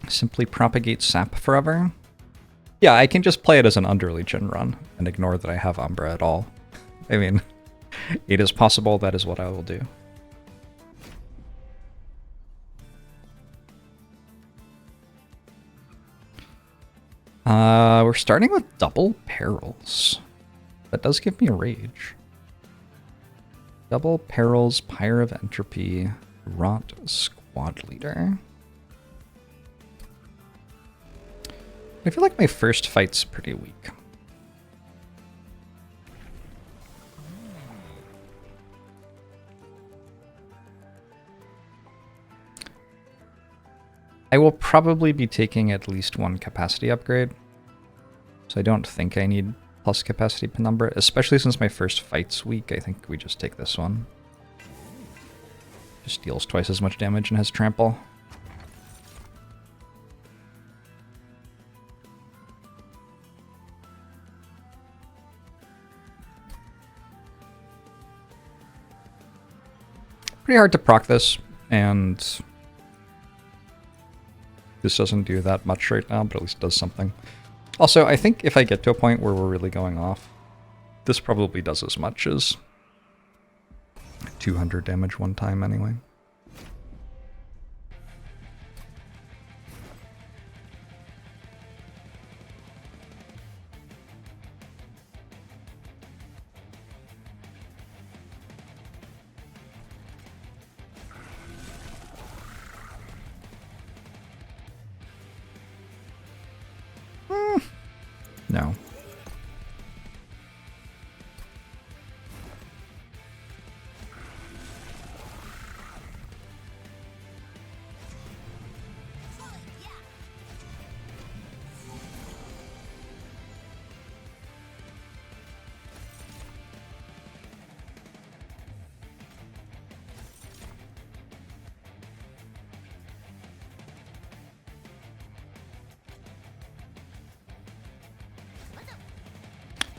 Simply propagate sap forever. Yeah, I can just play it as an Underlegion run and ignore that I have Umbra at all. I mean, it is possible, that is what I will do. We're starting with double Perils. That does give me a rage. Double Perils, Pyre of Entropy, Rot Squad Leader. I feel like my first fight's pretty weak. I will probably be taking at least one capacity upgrade. So I don't think I need plus capacity Penumbra, especially since my first fight's weak. I think we just take this one. Just deals twice as much damage and has trample. Pretty hard to proc this, and this doesn't do that much right now, but at least it does something. Also, I think if I get to a point where we're really going off, this probably does as much as 200 damage one time anyway. No.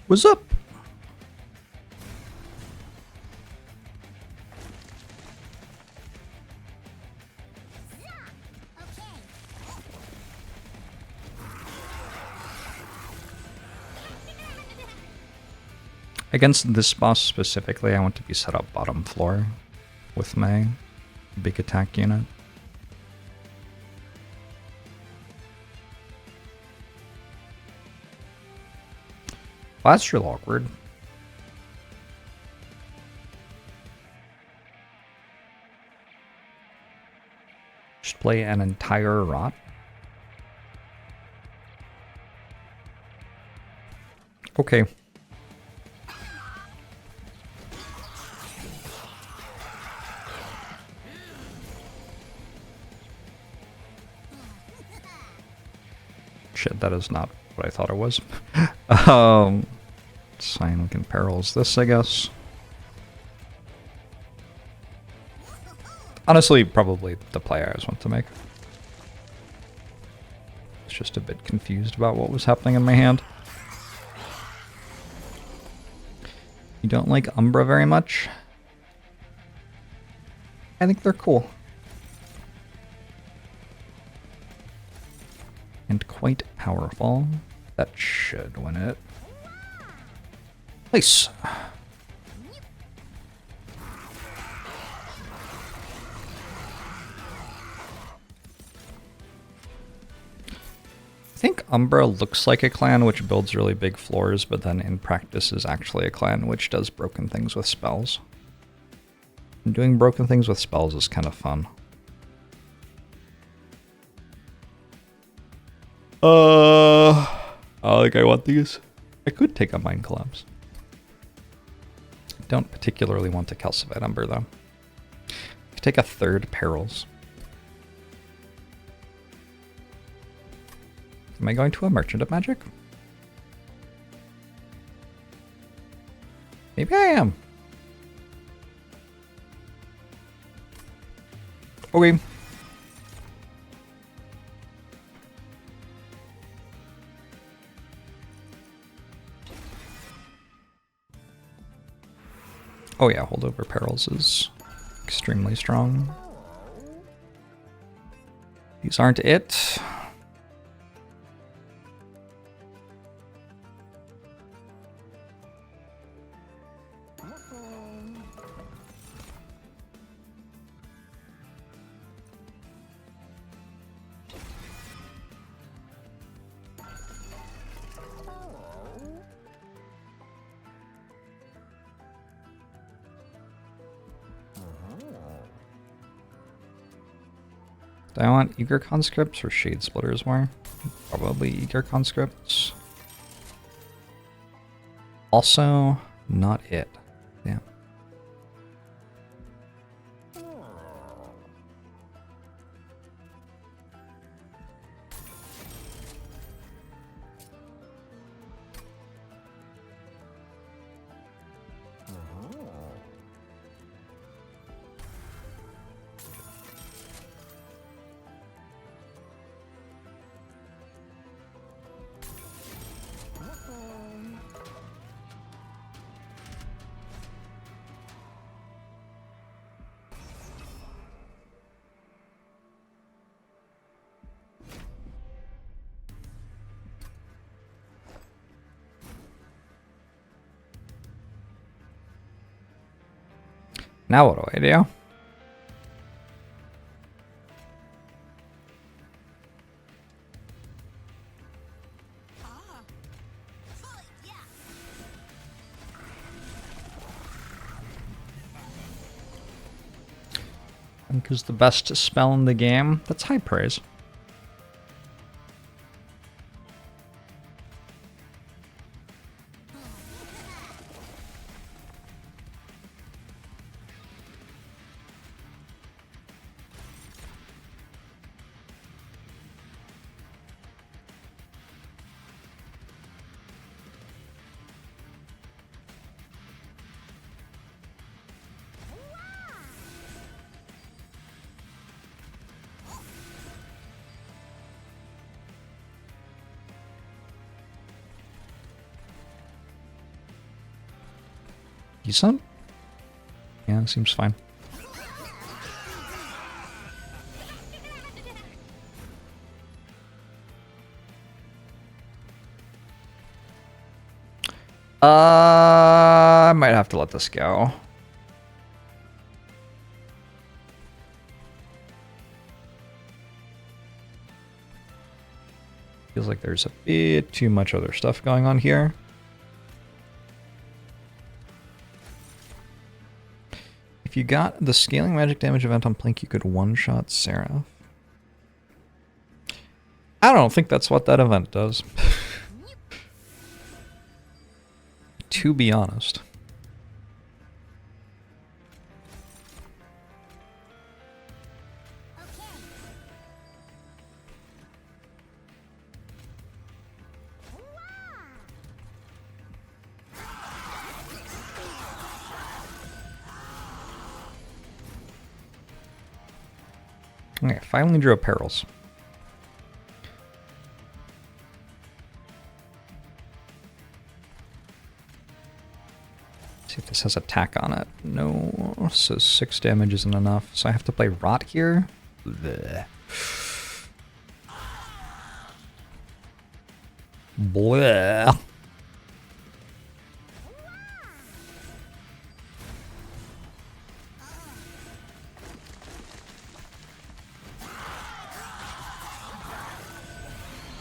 What's up? Against this boss specifically, I want to be set up bottom floor with my big attack unit. Well, that's real awkward. Just play an entire rot. Okay. Shit, that is not what I thought it was. Sign we can Perils this, I guess. Honestly, probably the play I always want to make. It's just a bit confused about what was happening in my hand. You don't like Umbra very much? I think they're cool. And quite powerful. That should win it. Nice. I think Umbra looks like a clan which builds really big floors, but then in practice is actually a clan which does broken things with spells. And doing broken things with spells is kind of fun. I think I want these. I could take a Mind Collapse. I don't particularly want to calcify Umbra though. I could take a third Perils. Am I going to a Merchant of Magic? Maybe I am. Okay. Oh yeah, Holdover Perils is extremely strong. These aren't it. Do I want Eager Conscripts or Shade Splitters more? Probably Eager Conscripts. Also, not it. Damn. Now what do I do? I think is the best spell in the game. That's high praise. Decent? Yeah, seems fine. I might have to let this go. Feels like there's a bit too much other stuff going on here. If you got the scaling magic damage event on Plink, you could one-shot Seraph. I don't think that's what that event does. To be honest. Okay, finally drew a Perils. See if this has attack on it. No, so 6 damage isn't enough. So I have to play Rot here. Blech. Blech.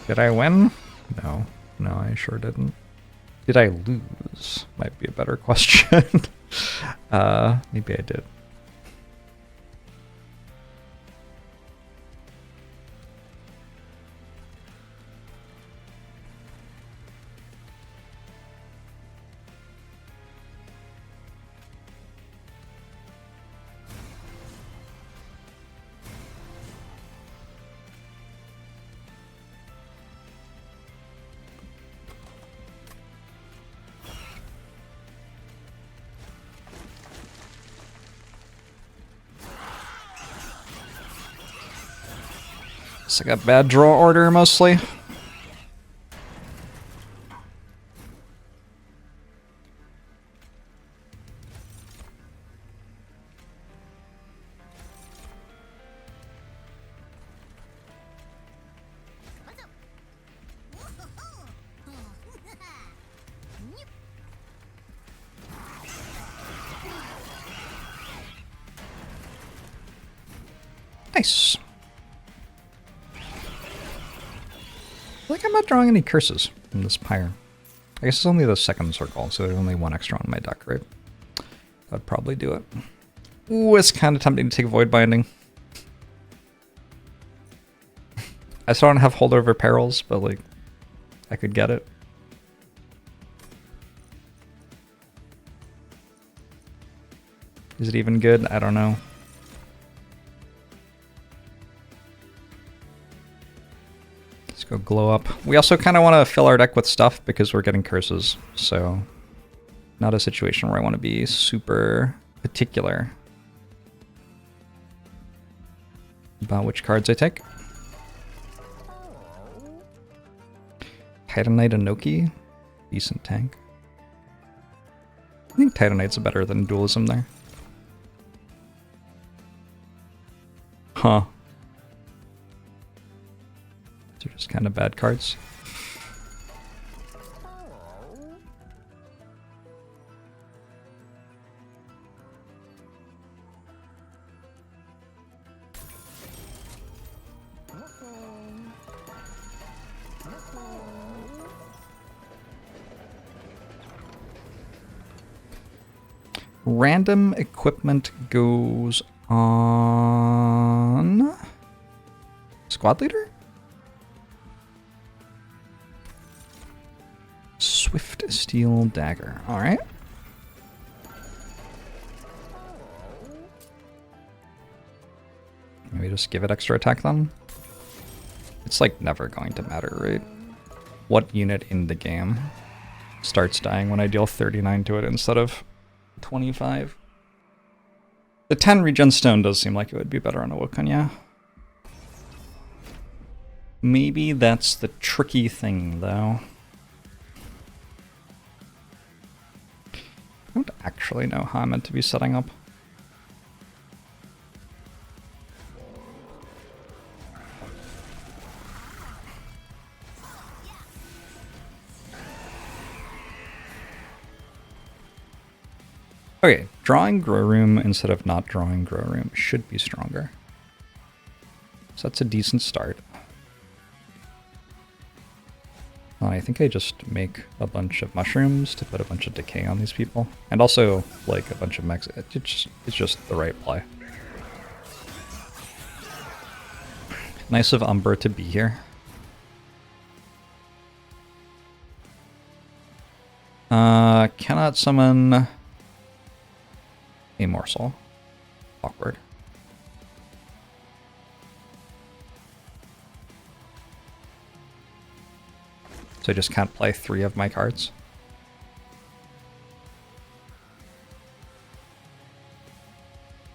Did I win? No. No, I sure didn't. Did I lose? Might be a better question. Maybe I did. It's like a bad draw order mostly. Nice. Like I'm not drawing any curses from this pyre. I guess it's only the second circle, so there's only one extra on my deck, right? That'd probably do it. Ooh, it's kind of tempting to take Void Binding. I still don't have holdover Perils, but like, I could get it. Is it even good? I don't know. Let's go glow up. We also kind of want to fill our deck with stuff because we're getting curses, so not a situation where I want to be super particular about which cards I take. Titanite Inoki, decent tank. I think Titanite's better than Dualism there. Huh. These are just kind of bad cards. Random equipment goes on squad leader? Swift Steel Dagger. Alright. Maybe just give it extra attack then? It's like never going to matter, right? What unit in the game starts dying when I deal 39 to it instead of 25? The 10 regen stone does seem like it would be better on a Wukong, yeah. Maybe that's the tricky thing, though. I don't actually know how I'm meant to be setting up. Okay, drawing Grow Room instead of not drawing Grow Room should be stronger. So that's a decent start. I think I just make a bunch of mushrooms to put a bunch of decay on these people. And also, like, a bunch of mechs. It's just the right play. Nice of Umbra to be here. Cannot summon a morsel. Awkward. So I just can't play 3 of my cards.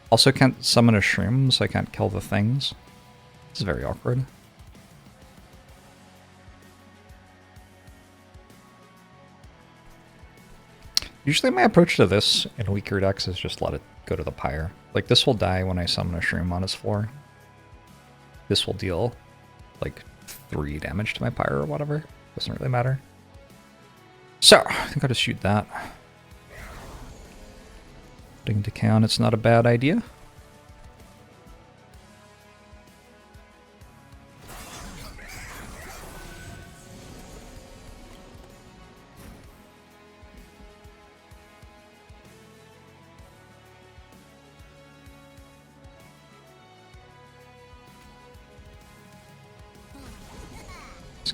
Also can't summon a shroom, so I can't kill the things. This is very awkward. Usually my approach to this in weaker decks is just let it go to the pyre. Like, this will die when I summon a shroom on his floor. This will deal, like, 3 damage to my pyre or whatever. Doesn't really matter. So, I think I'll just shoot that. Putting decay on it's not a bad idea.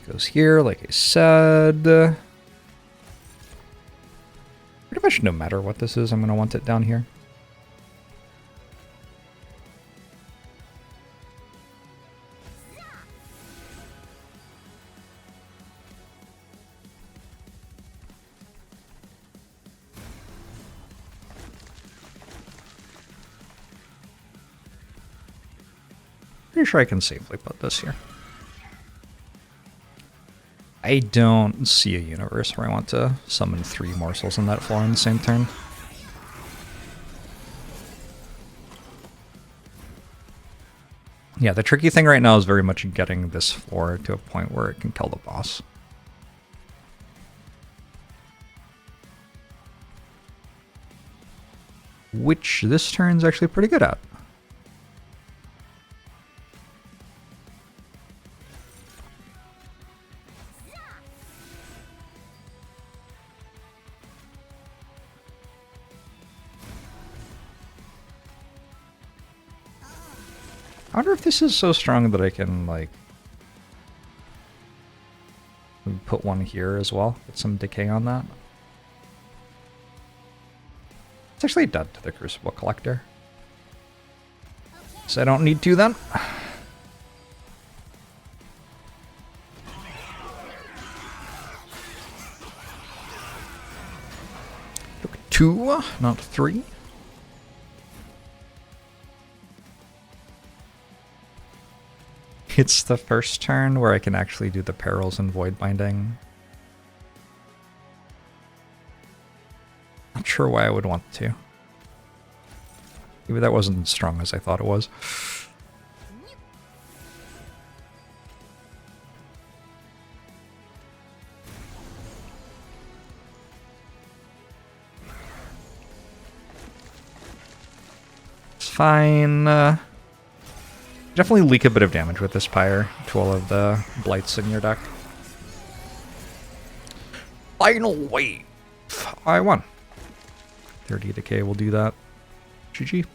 Goes here, like I said. Pretty much no matter what this is, I'm going to want it down here. Pretty sure I can safely put this here. I don't see a universe where I want to summon 3 morsels on that floor in the same turn. Yeah, the tricky thing right now is very much getting this floor to a point where it can kill the boss. Which this turn's actually pretty good at. I wonder if this is so strong that I can, like, Put one here as well. Get some decay on that. It's actually dead to the Crucible Collector. So I don't need to then. Took 2, not 3. It's the first turn where I can actually do the Perils and Void Binding. Not sure why I would want to. Maybe that wasn't as strong as I thought it was. It's fine. Definitely leak a bit of damage with this Pyre to all of the Blights in your deck. Final wave! I won. 30 decay will do that. GG.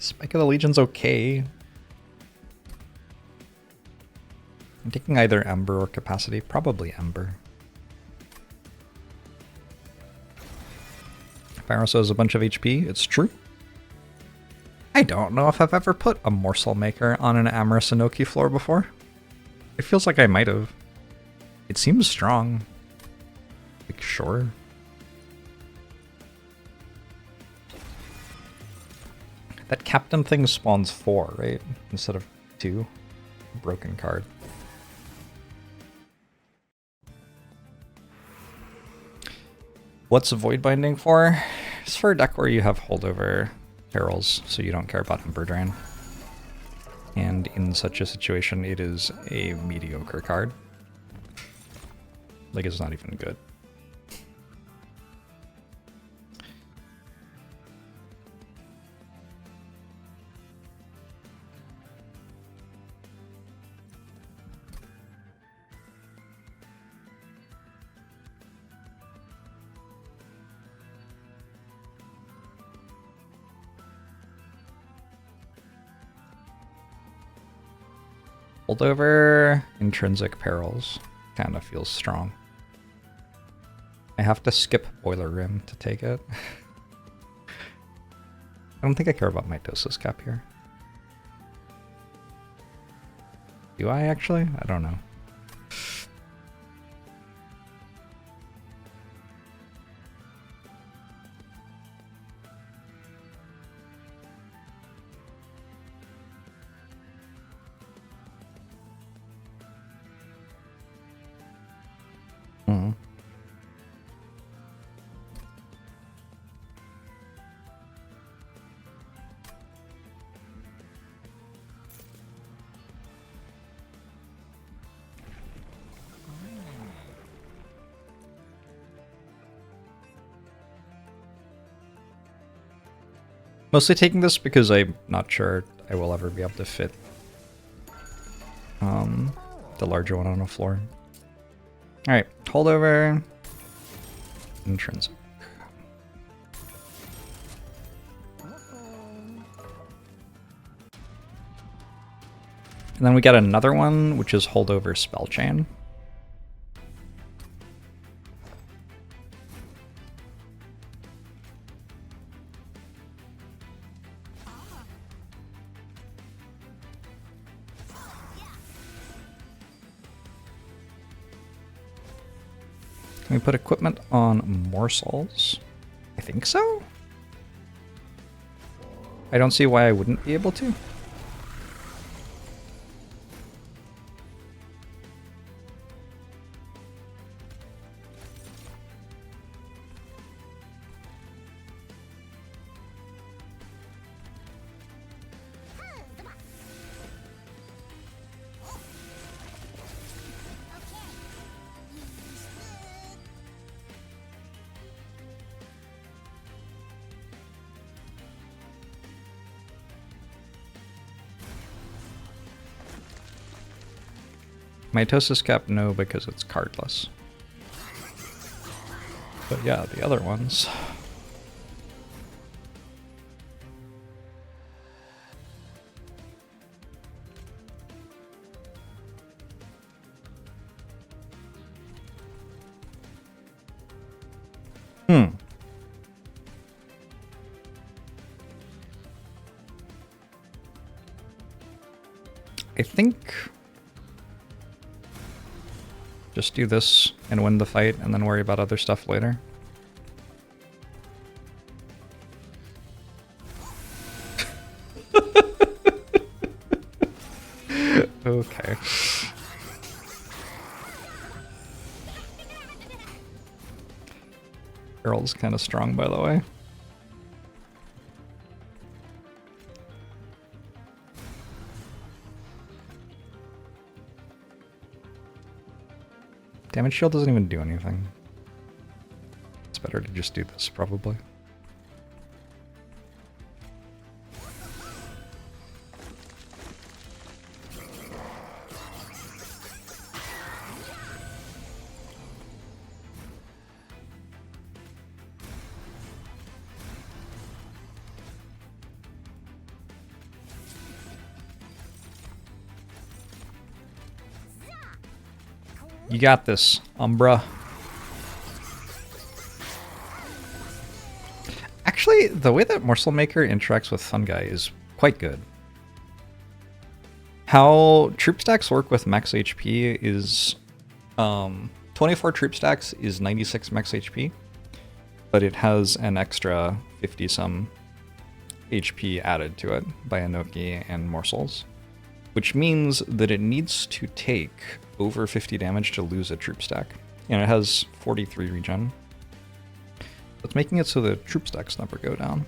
Spike of the Legion's okay. I'm taking either Ember or Capacity. Probably Ember. Pyroso has a bunch of HP. It's true. I don't know if I've ever put a Morsel Maker on an Amorous Inoki floor before. It feels like I might have. It seems strong. Like, sure. That Captain thing spawns 4, right? Instead of 2. Broken card. What's Void Binding for? It's for a deck where you have holdover Perils, so you don't care about Ember Drain. And in such a situation, it is a mediocre card. Like, it's not even good. Holdover Intrinsic Perils kind of feels strong. I have to skip Boiler Room to take it. I don't think I care about Mitosis Cap here. Do I actually? I don't know. Mostly taking this because I'm not sure I will ever be able to fit the larger one on the floor. Alright, holdover. Intrinsic. And then we got another one, which is holdover Spell Chain. Can we put equipment on morsels? I think so? I don't see why I wouldn't be able to. Mitosis Cap, no, because it's cardless. But yeah, the other ones. I think just do this and win the fight and then worry about other stuff later. Okay. Perils kind of strong, by the way. Damage shield doesn't even do anything. It's better to just do this, probably. You got this, Umbra. Actually, the way that Morsel Maker interacts with fungi is quite good. How troop stacks work with max HP is 24 troop stacks is 96 max HP, but it has an extra 50-some HP added to it by Inoki and Morsels, which means that it needs to take over 50 damage to lose a troop stack. And it has 43 regen. That's making it so the troop stacks never go down.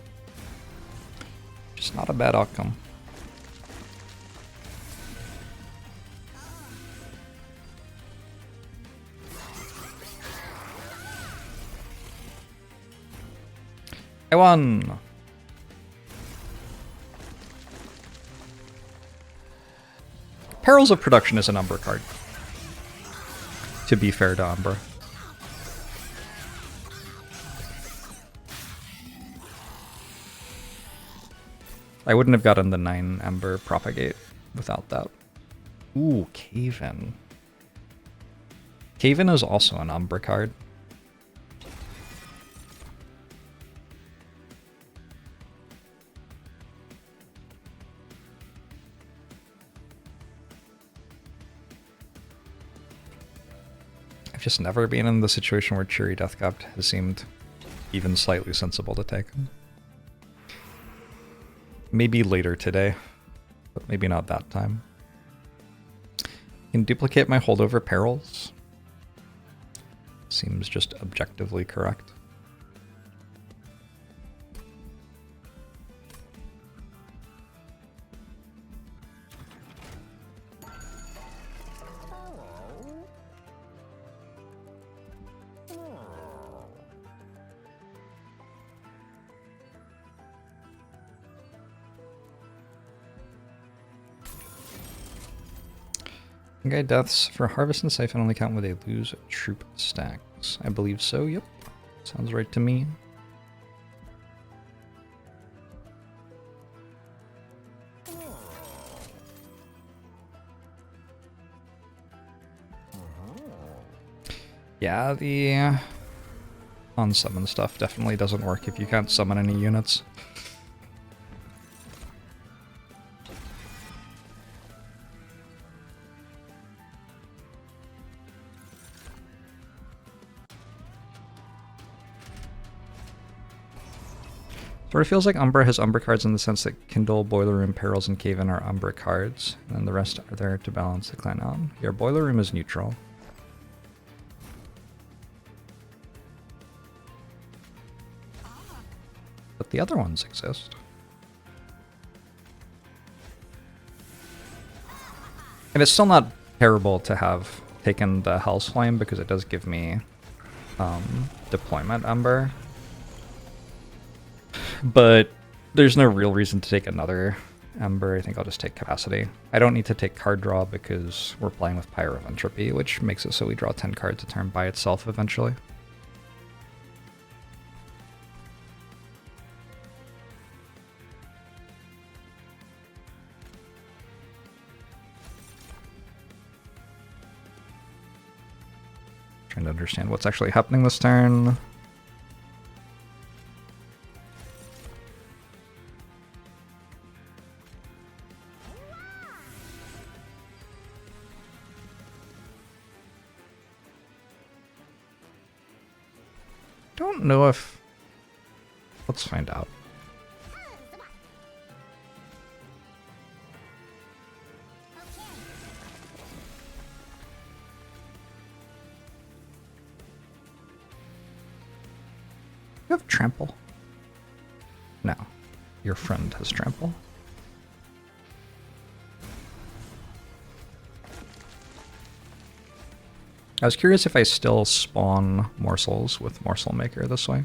Just not a bad outcome. I won! Perils of Production is an Umbra card. To be fair to Umbra. I wouldn't have gotten the 9 Ember Propagate without that. Ooh, Cave-In. Cave-In is also an Umbra card. I've just never been in the situation where Cheery Deathcap has seemed even slightly sensible to take. Maybe later today, but maybe not that time. Can duplicate my holdover Perils. Seems just objectively correct. Fungi deaths for Harvest and Siphon only count when they lose troop stacks. I believe so, yep. Sounds right to me. Yeah, the on-summon stuff definitely doesn't work if you can't summon any units. Sort of feels like Umbra has Umbra cards in the sense that Kindle, Boiler Room, Perils, and Cave-In are Umbra cards, and then the rest are there to balance the clan out. Your Boiler Room is neutral. But the other ones exist. And it's still not terrible to have taken the Hell's Flame because it does give me deployment Umber. But there's no real reason to take another Ember, I think I'll just take Capacity. I don't need to take card draw because we're playing with Pyre of Entropy, which makes it so we draw 10 cards a turn by itself eventually. Trying to understand what's actually happening this turn. Don't know if... Let's find out. You have trample? No. Your friend has trample. I was curious if I still spawn morsels with Morsel Maker this way.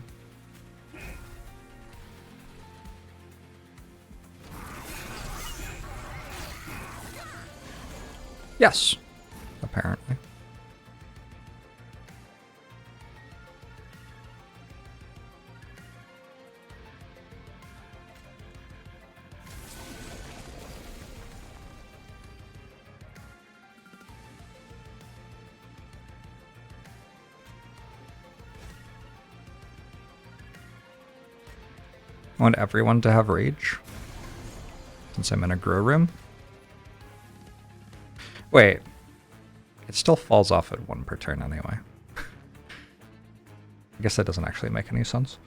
Yes, apparently. I want everyone to have rage, since I'm in a grow room. Wait, it still falls off at 1 per turn anyway. I guess that doesn't actually make any sense.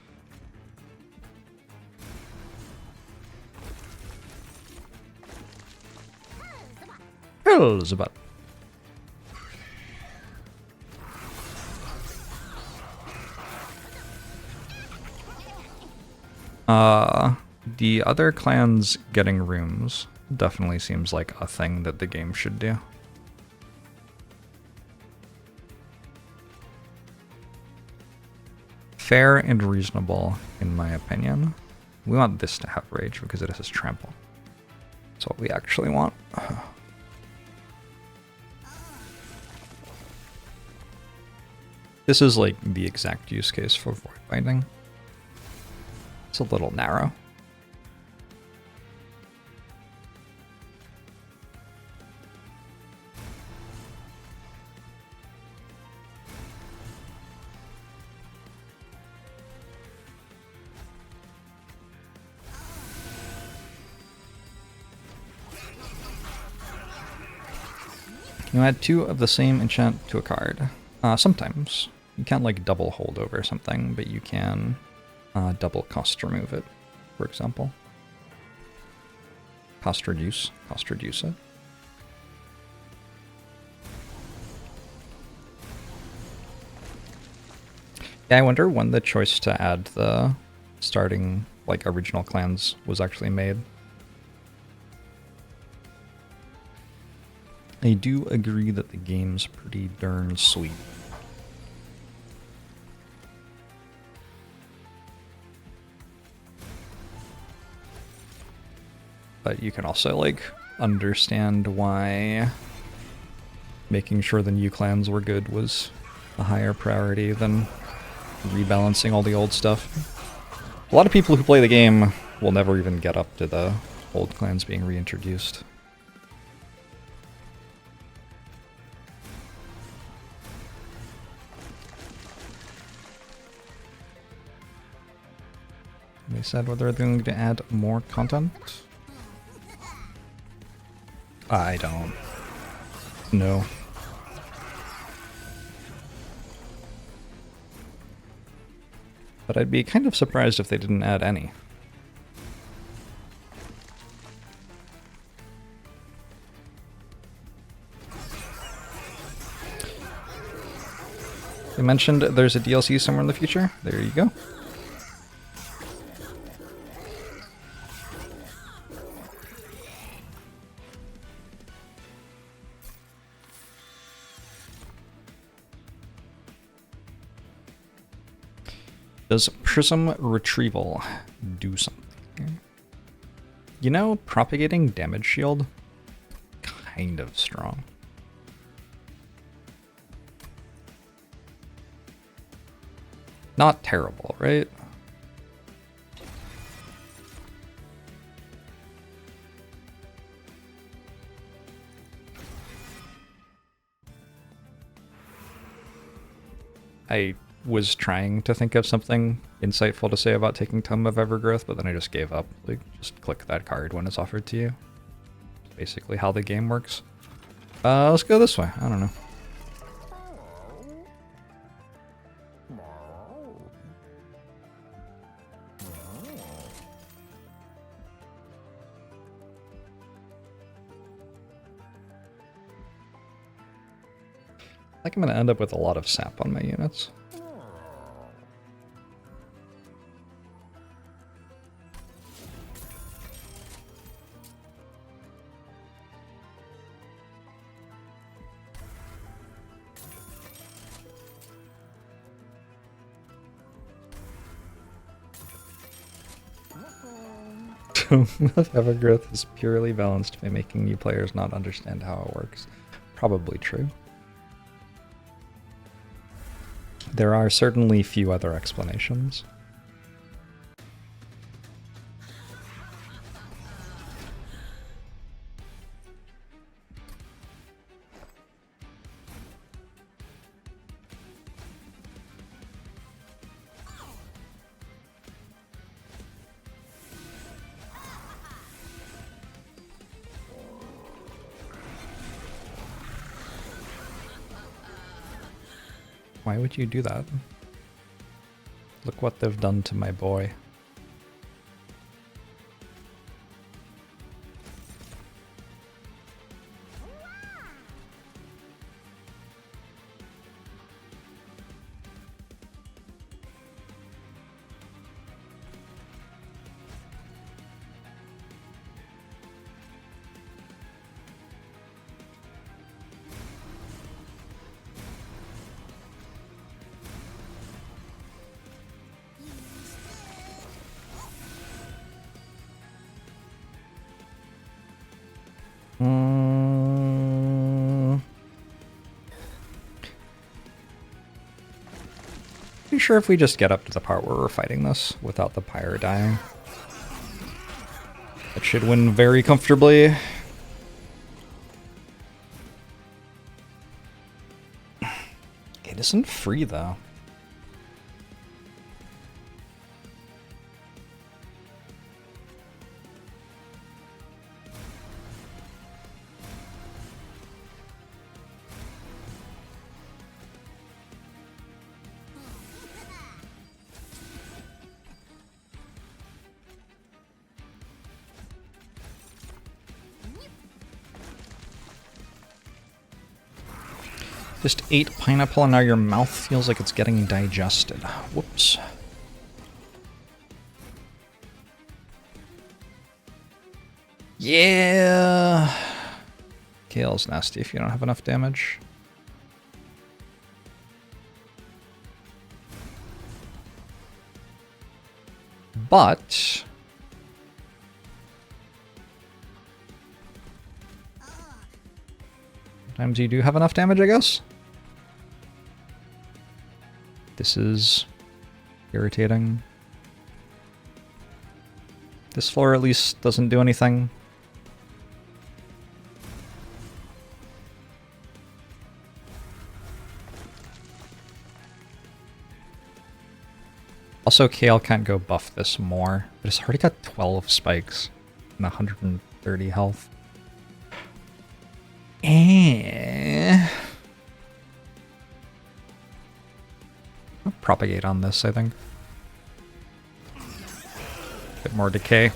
Perils about. The other clans getting rooms definitely seems like a thing that the game should do. Fair and reasonable, in my opinion. We want this to have rage because it has trample. That's what we actually want. This is like the exact use case for void binding. It's a little narrow. You add 2 of the same enchant to a card. Sometimes. You can't like double hold over something, but you can double cost remove it, for example. Cost reduce it. Yeah, I wonder when the choice to add the starting like original clans was actually made. I do agree that the game's pretty darn sweet. But you can also, like, understand why making sure the new clans were good was a higher priority than rebalancing all the old stuff. A lot of people who play the game will never even get up to the old clans being reintroduced. They said whether they're going to add more content. I don't know. But I'd be kind of surprised if they didn't add any. They mentioned there's a DLC somewhere in the future. There you go. Does Prism Retrieval do something? You know, propagating damage shield, kind of strong. Not terrible, right? I was trying to think of something insightful to say about taking Tome of Evergrowth, but then I just gave up. Like, just click that card when it's offered to you. It's basically how the game works. Let's go this way. I don't know. I think I'm going to end up with a lot of sap on my units. Evergrowth is purely balanced by making new players not understand how it works. Probably true. There are certainly few other explanations. Why would you do that? Look what they've done to my boy. Pretty sure if we just get up to the part where we're fighting this without the pyre dying, it should win very comfortably. It isn't free though. Just ate pineapple and now your mouth feels like it's getting digested. Whoops. Yeah. Kale's nasty if you don't have enough damage. But sometimes you do have enough damage, I guess. This is irritating. This floor at least doesn't do anything. Also, Kale can't go buff this more, but it's already got 12 spikes and 130 health. I'll propagate on this, I think. Bit more decay.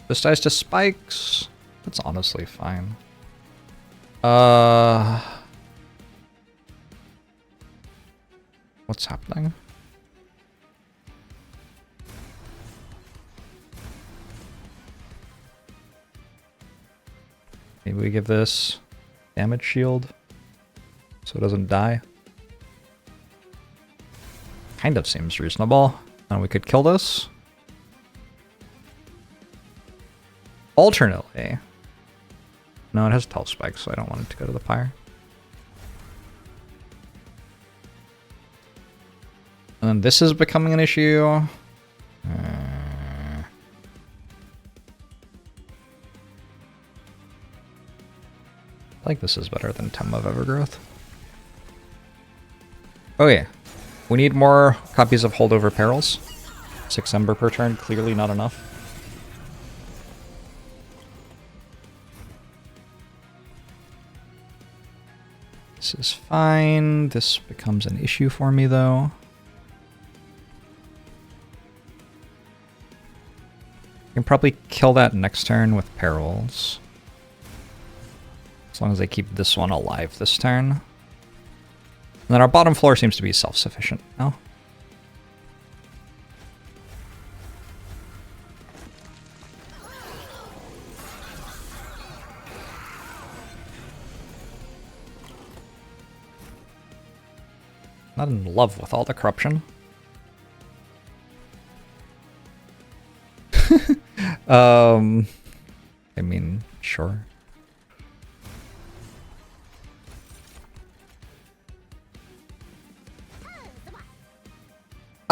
This dies to spikes. That's honestly fine. What's happening? Maybe we give this damage shield so it doesn't die. Kind of seems reasonable. And we could kill this. Alternately. No, it has 12 spikes, so I don't want it to go to the pyre. And then this is becoming an issue. I like this is better than Tomb of Evergrowth. Okay, we need more copies of Holdover Perils. 6 Ember per turn, clearly not enough. This is fine. This becomes an issue for me, though. I can probably kill that next turn with Perils. As long as I keep this one alive this turn. And then our bottom floor seems to be self-sufficient now. Not in love with all the corruption. I mean, sure.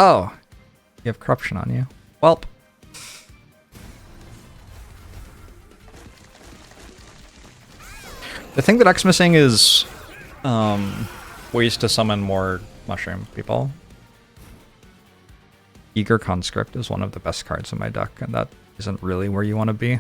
Oh, you have corruption on you. Welp. The thing that X's missing is ways to summon more mushroom people. Eager Conscript is one of the best cards in my deck, and that isn't really where you want to be.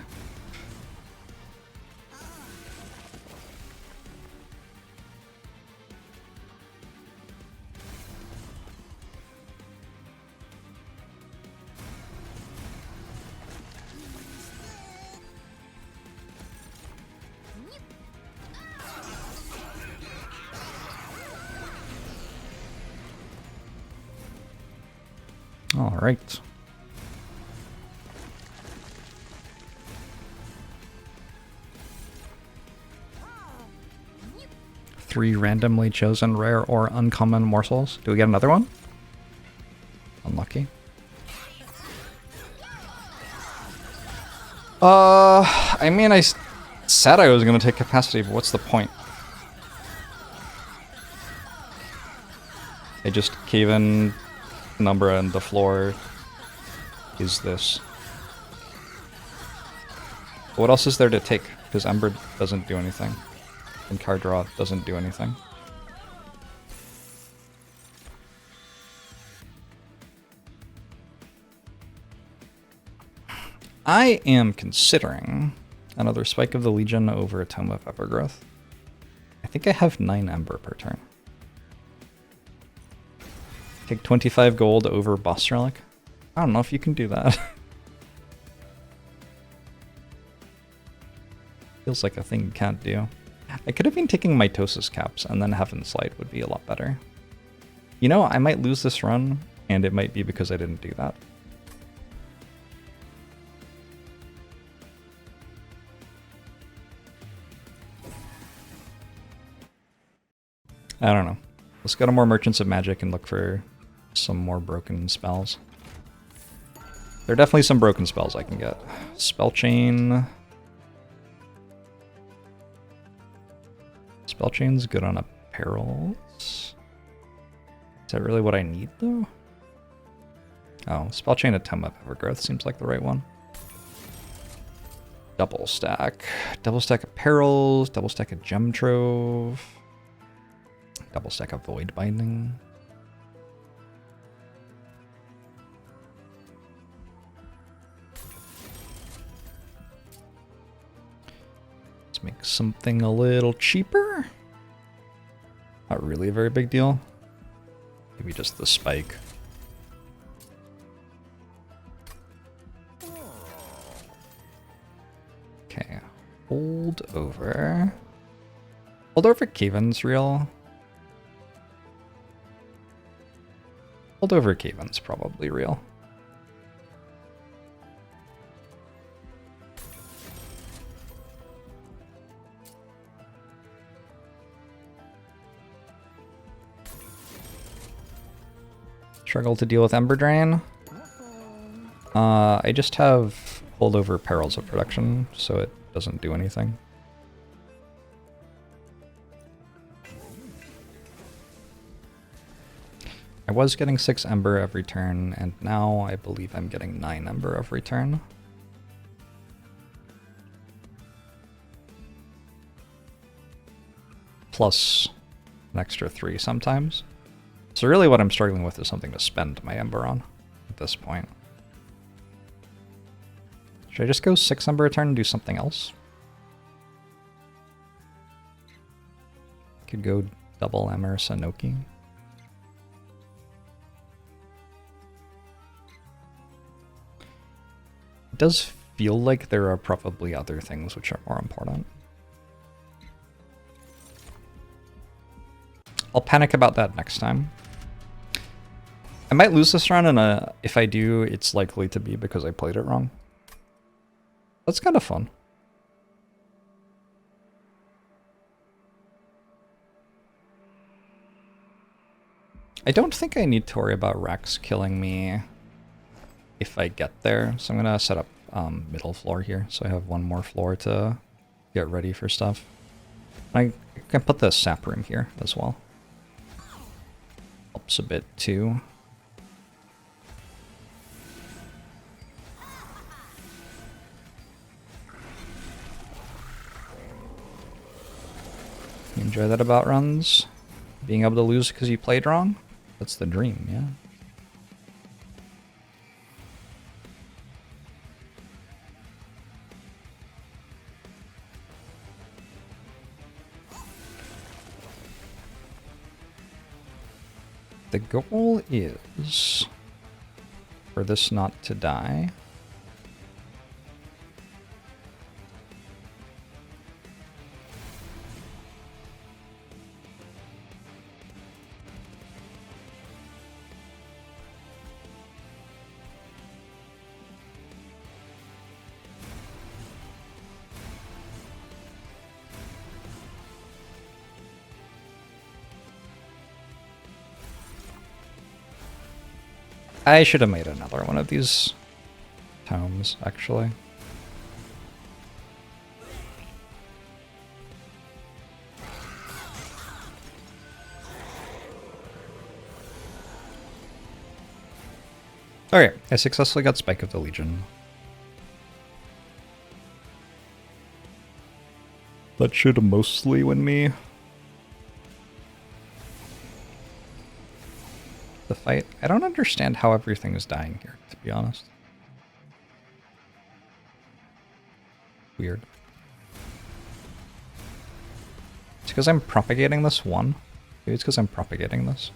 All right. Three randomly chosen rare or uncommon morsels. Do we get another one? Unlucky. I mean, I said I was going to take capacity, but what's the point? I just cave in Penumbra and the floor is this. What else is there to take? Because Ember doesn't do anything. And card draw doesn't do anything. I am considering another Spike of the Legion over a Tome of Evergrowth. I think I have 9 Ember per turn. Take 25 gold over Boss Relic. I don't know if you can do that. Feels like a thing you can't do. I could have been taking Mitosis Caps, and then Heaven's Light would be a lot better. You know, I might lose this run, and it might be because I didn't do that. I don't know. Let's go to more Merchants of Magic and look for some more broken spells. There are definitely some broken spells I can get. Spell Chain. Spell Chain's good on a Perils. Is that really what I need, though? Oh, Spell Chain at Tome of Evergrowth seems like the right one. Double stack. Double stack of Perils. Double stack of Gem Trove. Double stack of Void Binding. Let's make something a little cheaper. Not really a very big deal. Maybe just the spike. Okay. Hold over. Hold over Caven's real. Hold over Caven's probably real. Struggle to deal with Ember Drain. I just have holdover Perils of Production, so it doesn't do anything. I was getting 6 Ember every turn, and now I believe I'm getting 9 Ember every turn. Plus an extra 3 sometimes. So really what I'm struggling with is something to spend my Ember on at this point. Should I just go 6 Ember a turn and do something else? Could go double Ember Sanoki. It does feel like there are probably other things which are more important. I'll panic about that next time. I might lose this run, and if I do, it's likely to be because I played it wrong. That's kind of fun. I don't think I need to worry about Rex killing me if I get there, so I'm gonna set up middle floor here, so I have one more floor to get ready for stuff. I can put the sap room here as well. Helps a bit too. You enjoy that about runs? Being able to lose because you played wrong? That's the dream, yeah. The goal is for this not to die. I should have made another one of these tomes, actually. Okay, I successfully got Spike of the Legion. That should mostly win me the fight. I don't understand how everything is dying here, to be honest. Weird. It's because I'm propagating this one. Maybe it's because I'm propagating this.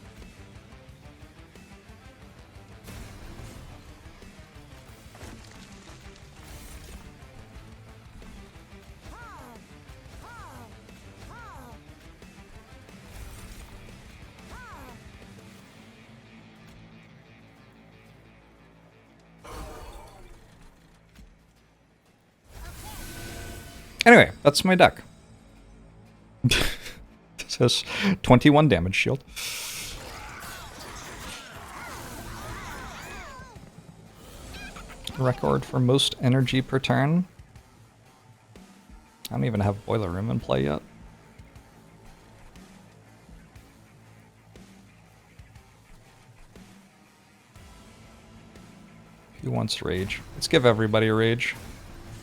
Anyway, that's my deck. This has 21 damage shield. Record for most energy per turn. I don't even have Boiler Room in play yet. Who wants rage? Let's give everybody a rage.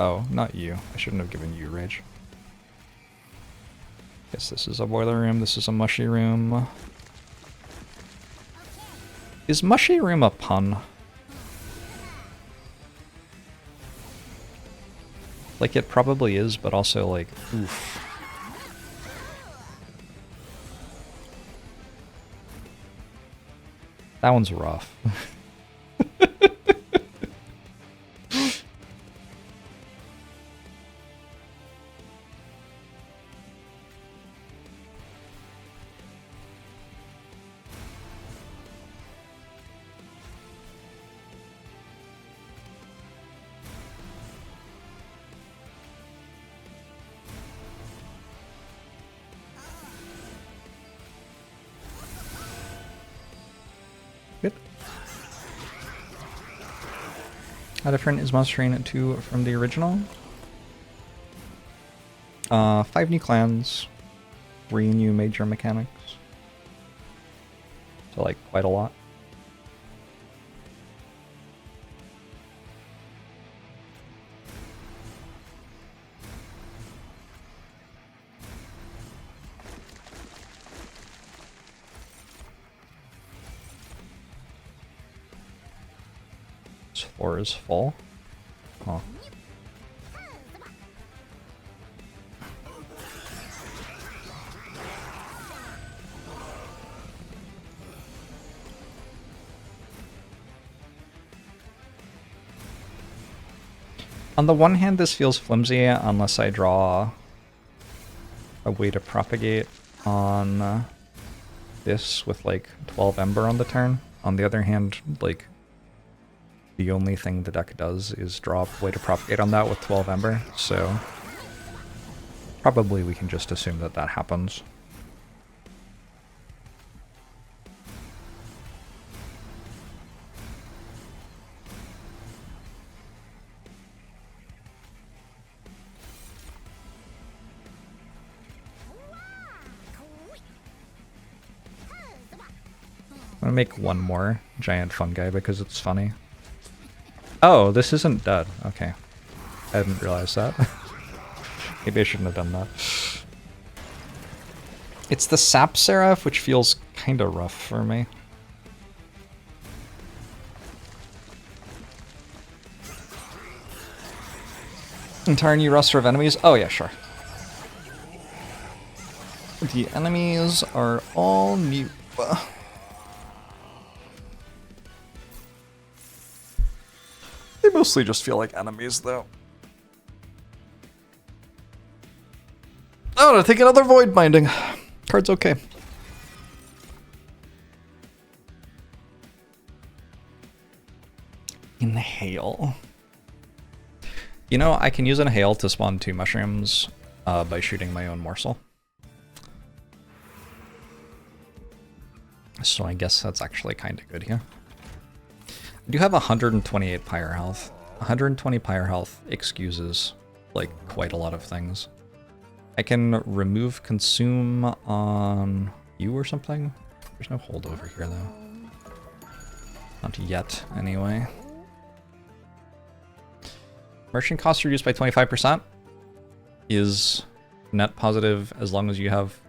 Oh, not you. I shouldn't have given you rage. Guess this is a boiler room, this is a mushy room. Is mushy room a pun? Like, it probably is, but also, like, oof. That one's rough. Good. How different is Monster Train 2 from the original? 5 new clans, 3 new major mechanics. So like quite a lot. This floor is full. Huh. On the one hand, this feels flimsy unless I draw a way to propagate on this with like 12 Ember on the turn. On the other hand, like the only thing the deck does is draw a way to propagate on that with 12 Ember, so probably we can just assume that that happens. I'm gonna make one more giant fungi because it's funny. Oh, this isn't dead. Okay. I didn't realize that. Maybe I shouldn't have done that. It's the Sap Seraph, which feels kind of rough for me. Entire new roster of enemies? Oh yeah, sure. The enemies are all new. They mostly just feel like enemies, though. Oh, I take another Void Binding. Card's okay. Inhale. You know, I can use Inhale to spawn 2 mushrooms by shooting my own morsel. So I guess that's actually kind of good here. I do have 128 pyre health. 120 pyre health excuses, like, quite a lot of things. I can remove consume on you or something. There's no holdover here, though. Not yet, anyway. Merchant costs reduced by 25% is net positive as long as you have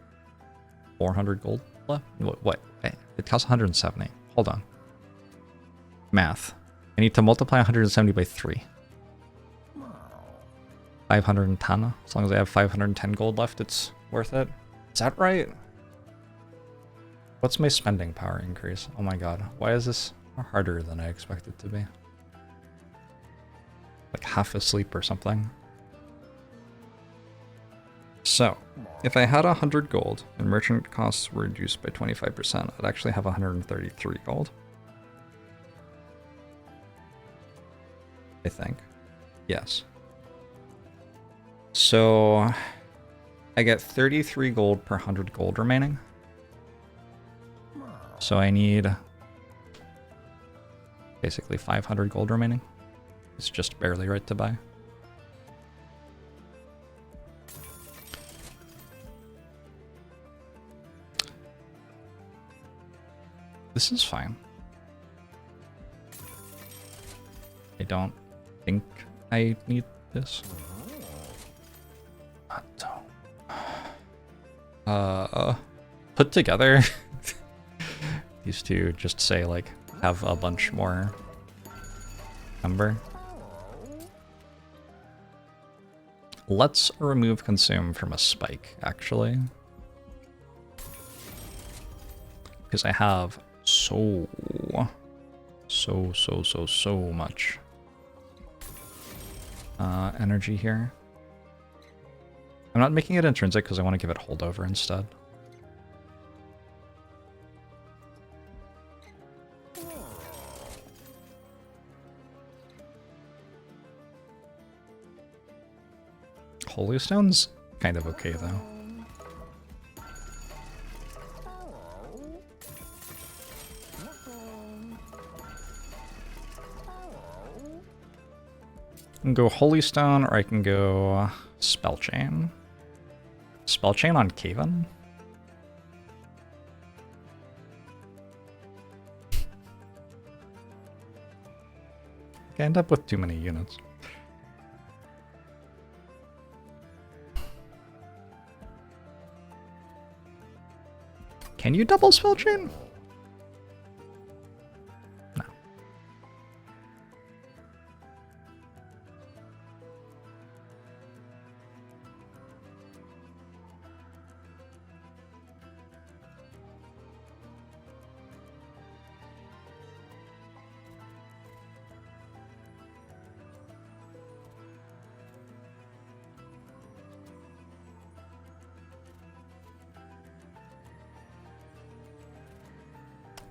400 gold left. What? It costs 170. Hold on. Math. I need to multiply 170 by 3. 510. As long as I have 510 gold left, it's worth it. Is that right? What's my spending power increase? Oh my god. Why is this harder than I expected to be? Like half asleep or something. So, if I had 100 gold and merchant costs were reduced by 25%, I'd actually have 133 gold. I think. Yes. So, I get 33 gold per 100 gold remaining. So I need basically 500 gold remaining. It's just barely right to buy. This is fine. I don't think I need this. Put together these two just say like have a bunch more number. Let's remove consume from a spike actually, because I have so much energy here. I'm not making it intrinsic because I want to give it holdover instead. Holy Stone's kind of okay though. I can go Holy Stone, or I can go Spell Chain. Spell Chain on Caven? I end up with too many units. Can you double Spell Chain? No.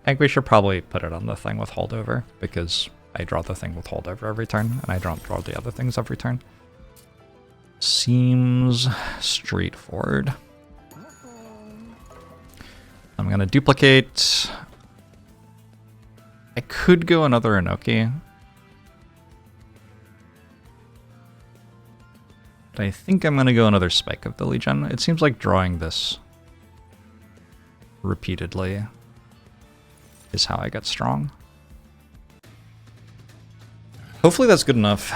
I think we should probably put it on the thing with holdover, because I draw the thing with holdover every turn, and I don't draw the other things every turn. Seems straightforward. I'm going to duplicate. I could go another Inoki. But I think I'm going to go another Spike of the Legion. It seems like drawing this repeatedly is how I get strong. Hopefully that's good enough.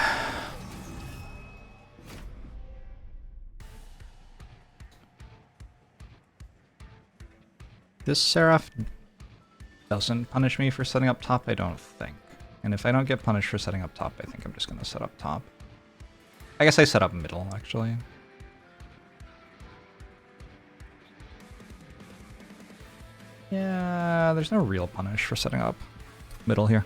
This Seraph doesn't punish me for setting up top, I don't think. And if I don't get punished for setting up top, I think I'm just going to set up top. I guess I set up middle, actually. Yeah, there's no real punish for setting up middle here.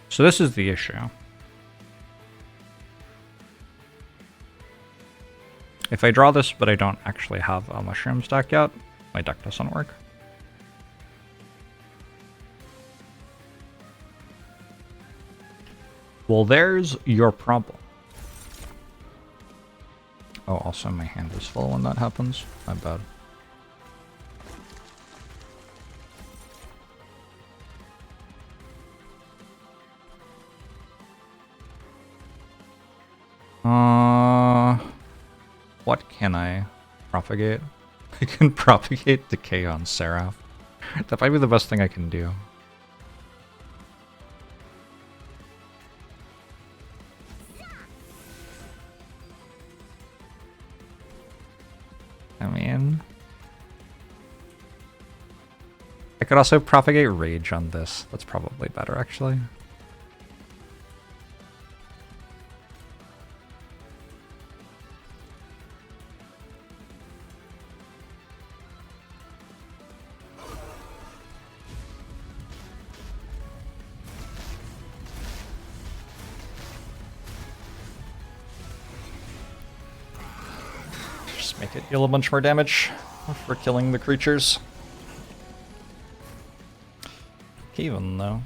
So this is the issue. If I draw this, but I don't actually have a mushroom stack yet, my deck doesn't work. Well, there's your problem. Oh, also my hand is full when that happens. My bad. What can I propagate? I can propagate Decay on Seraph. That might be the best thing I can do. I mean, I could also propagate Rage on this. That's probably better, actually. Make it deal a bunch more damage for killing the creatures. Even though.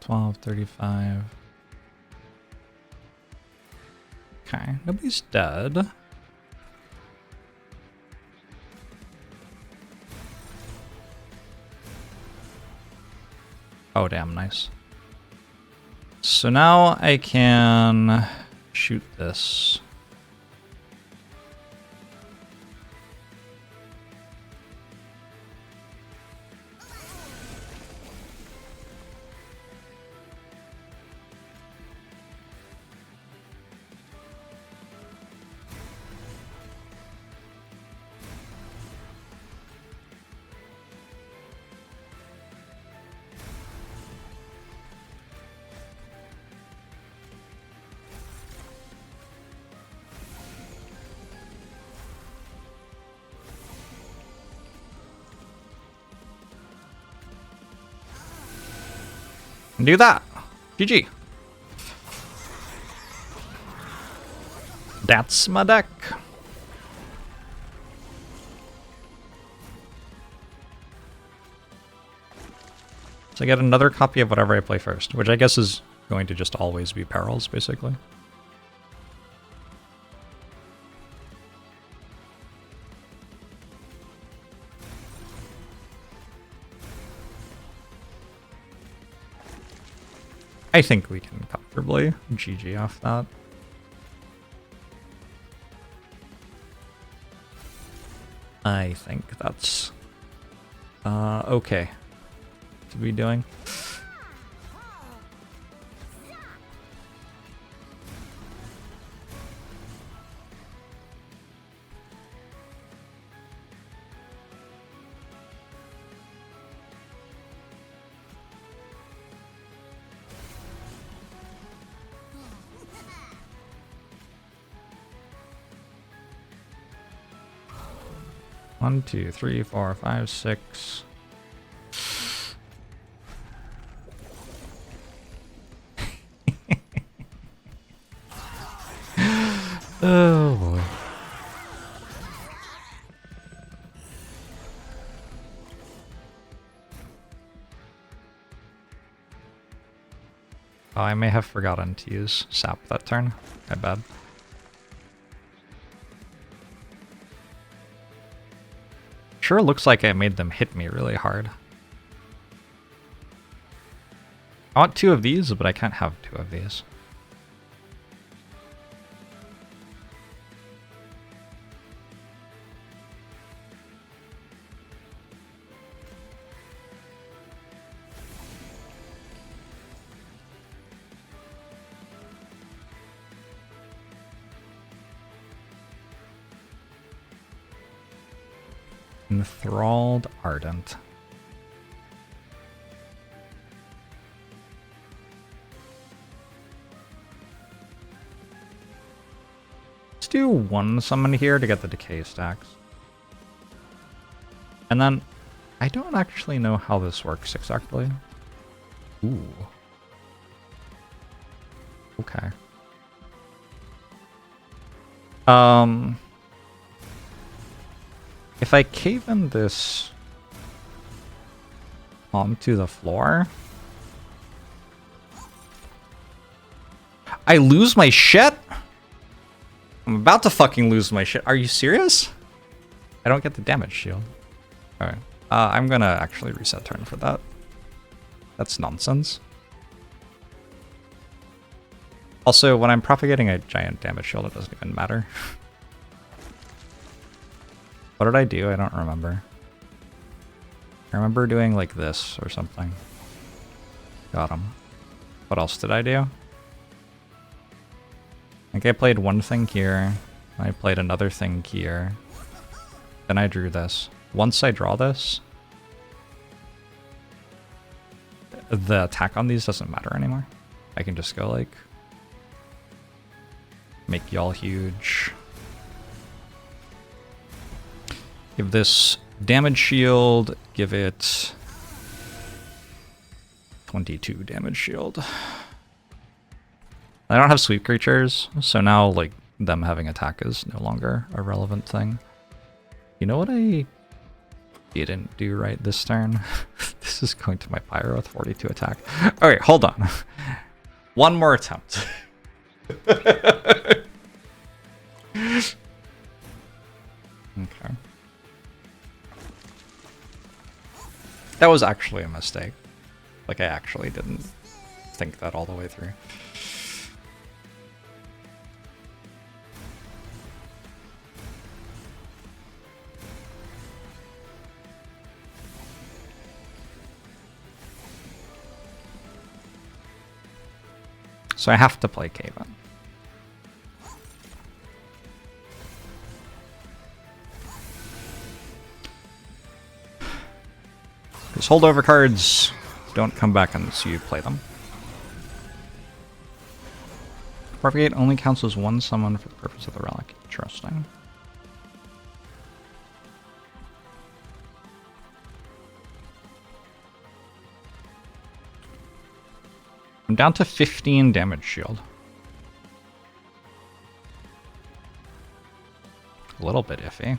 $12, 35. Okay, nobody's dead. Oh, damn, nice. So now I can shoot this. do that. GG. That's my deck. So I get another copy of whatever I play first, which I guess is going to just always be Perils, basically. I think we can comfortably GG off that. I think that's okay to be doing. One, two, three, four, five, six. Oh boy. Oh, I may have forgotten to use sap that turn. My bad. Sure looks like I made them hit me really hard. I want two of these, but I can't have two of these. Enthralled Ardent. Let's do one summon here to get the decay stacks. And then, I don't actually know how this works exactly. Ooh. Okay. If I cave in this onto the floor, I lose my shit? I'm about to fucking lose my shit. Are you serious? I don't get the damage shield. Alright. I'm gonna actually reset turn for that. That's nonsense. Also, when I'm propagating a giant damage shield, it doesn't even matter. What did I do? I don't remember. I remember doing like this or something. Got him. What else did I do? I think I played one thing here. I played another thing here. Then I drew this. Once I draw this, the attack on these doesn't matter anymore. I can just go like, make y'all huge. Give this damage shield, give it 22 damage shield. I don't have sweep creatures, so now like them having attack is no longer a relevant thing. You know what I didn't do right this turn? This is going to my Pyro with 42 attack. Alright, hold on. One more attempt. Okay. That was actually a mistake. Like, I actually didn't think that all the way through. So I have to play Kaven. These holdover cards don't come back unless you play them. Propagate only counts as one summon for the purpose of the relic. Interesting. I'm down to 15 damage shield. A little bit iffy.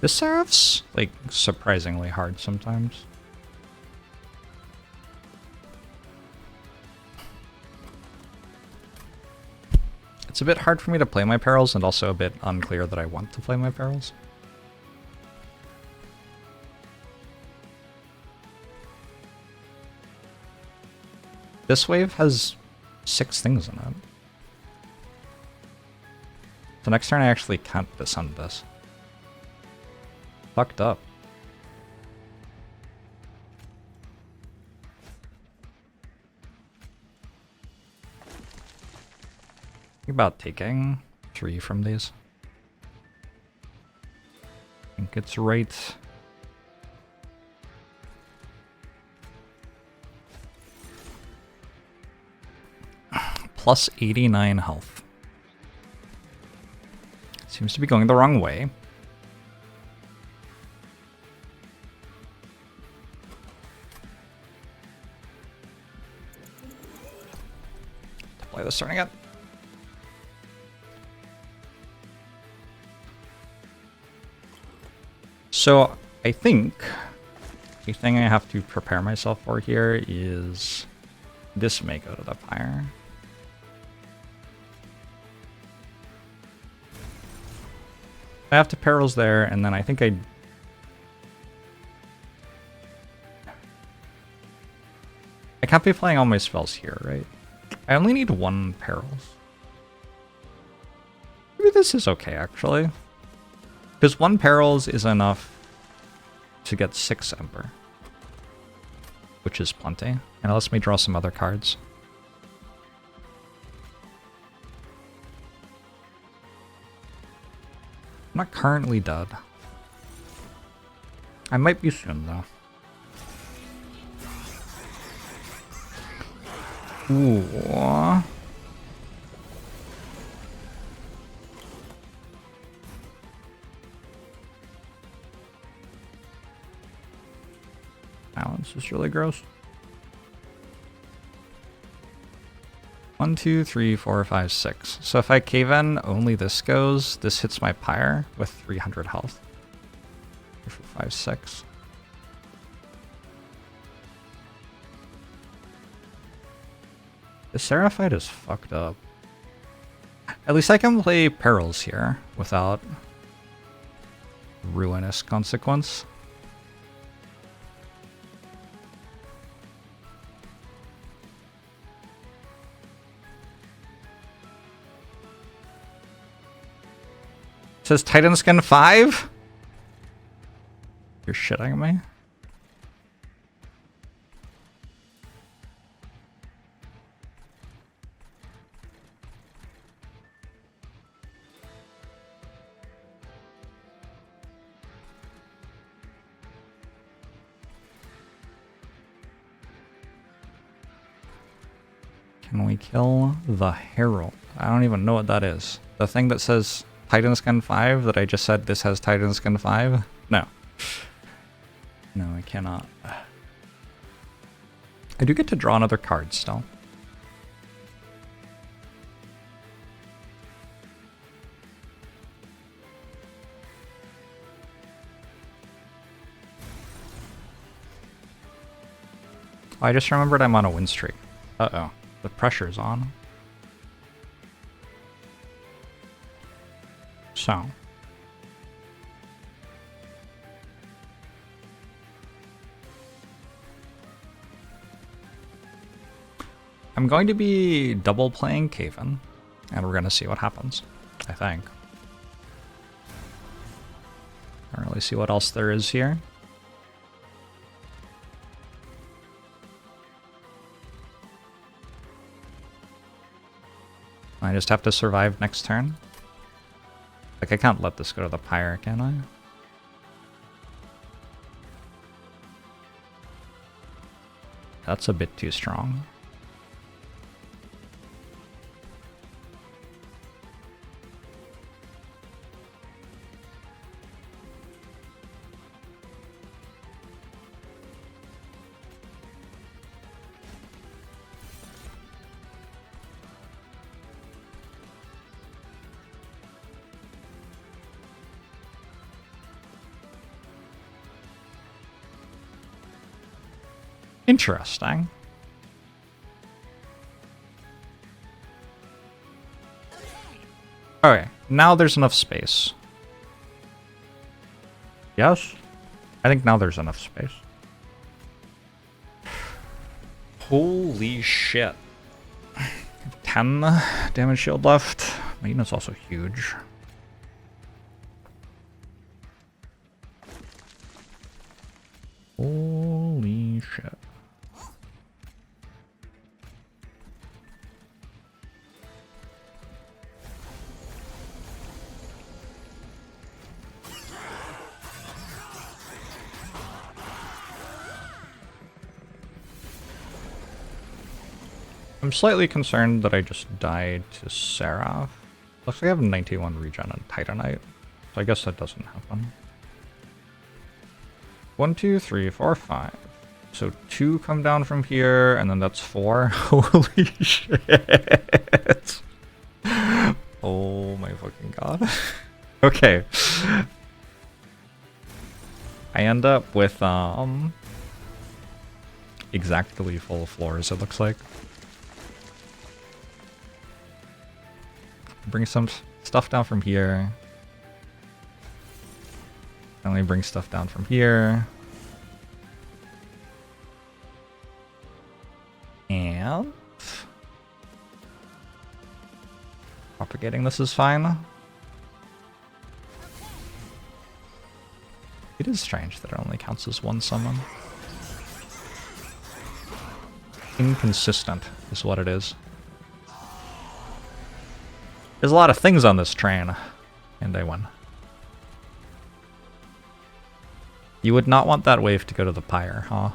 This Seraph's, like, surprisingly hard sometimes. It's a bit hard for me to play my Perils, and also a bit unclear that I want to play my Perils. This wave has 6 things in it. So next turn I actually can't descend this. Fucked up. Think about taking 3 from these. I think it's right. Plus 89 health. Seems to be going the wrong way. Play this turn again. So I think the thing I have to prepare myself for here is this may go to the pyre. I have to Perils there, and then I think I can't be playing all my spells here, right? I only need 1 Perils. Maybe this is okay, actually. Because 1 Perils is enough to get 6 Ember. Which is plenty. And it lets me draw some other cards. I'm not currently dead. I might be soon, though. Ooh. Balance is really gross. 1, 2, 3, 4, 5, 6. So if I cave in, only this goes. This hits my pyre with 300 health. 3, 4, 5, 6. The Seraphite is fucked up. At least I can play Perils here without ruinous consequence. It says Titan Skin 5? You're shitting me? Can we kill the Herald? I don't even know what that is. The thing that says Titan Skin 5 that I just said this has Titan Skin 5? No. No, I cannot. I do get to draw another card still. I just remembered I'm on a win streak. Uh-oh. The pressure's on. So. I'm going to be double playing Caven, and we're going to see what happens, I think. I don't really see what else there is here. I just have to survive next turn. Like, I can't let this go to the pyre, can I? That's a bit too strong. Interesting. Okay, now there's enough space. Yes? I think now there's enough space. Holy shit. 10 damage shield left. My unit's also huge. Holy shit. I'm slightly concerned that I just died to Seraph. Looks like I have 91 regen on Titanite, so I guess that doesn't happen. 1, 2, 3, 4, 5. So 2 come down from here, and then that's 4. Holy shit. Oh my fucking god. Okay. I end up with exactly full floors, it looks like. Bring some stuff down from here. Only bring stuff down from here. And propagating this is fine. It is strange that it only counts as one summon. Inconsistent is what it is. There's a lot of things on this train, and I won. You would not want that wave to go to the pyre, huh?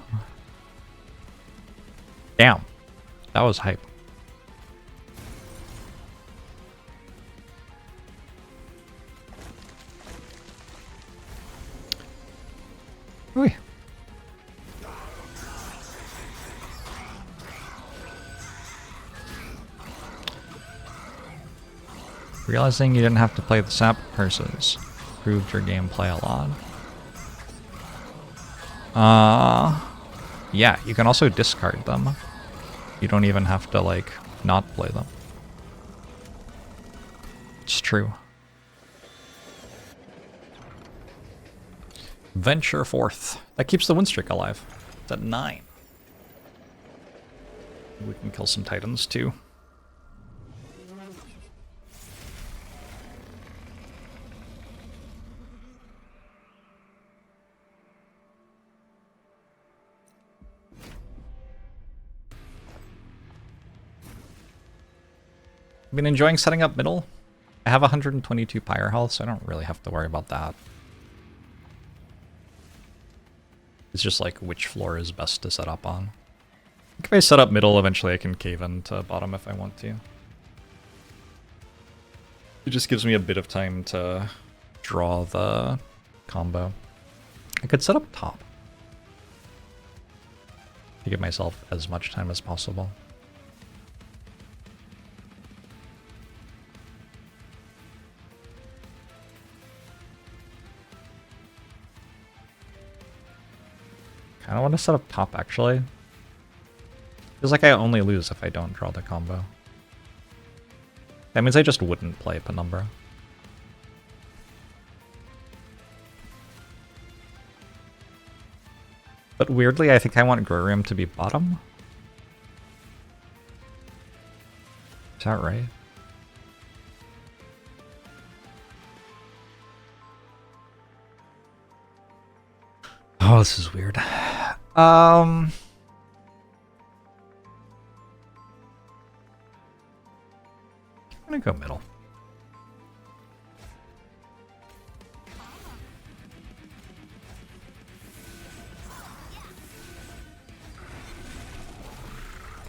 Damn. That was hype. Oy. Realizing you didn't have to play the sap purses improved your gameplay a lot. Yeah, you can also discard them. You don't even have to, like, not play them. It's true. Venture forth. That keeps the win streak alive. It's at 9. We can kill some titans, too. I've been enjoying setting up middle. I have 122 pyre health, so I don't really have to worry about that. It's just like which floor is best to set up on. I think if I set up middle, eventually I can cave into bottom if I want to. It just gives me a bit of time to draw the combo. I could set up top to give myself as much time as possible. I don't want to set up top, actually. Feels like I only lose if I don't draw the combo. That means I just wouldn't play Penumbra. But weirdly, I think I want Grurium to be bottom. Is that right? Oh, this is weird. I'm gonna go middle.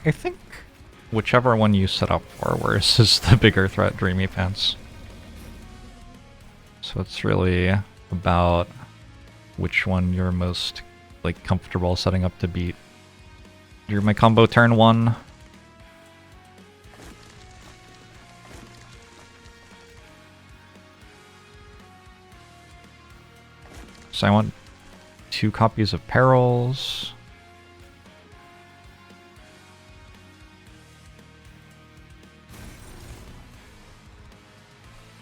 I think whichever one you set up for worse is the bigger threat, Dreamy Pants. So it's really about which one you're most like comfortable setting up to beat. You're my combo turn 1. So I want 2 copies of Perils.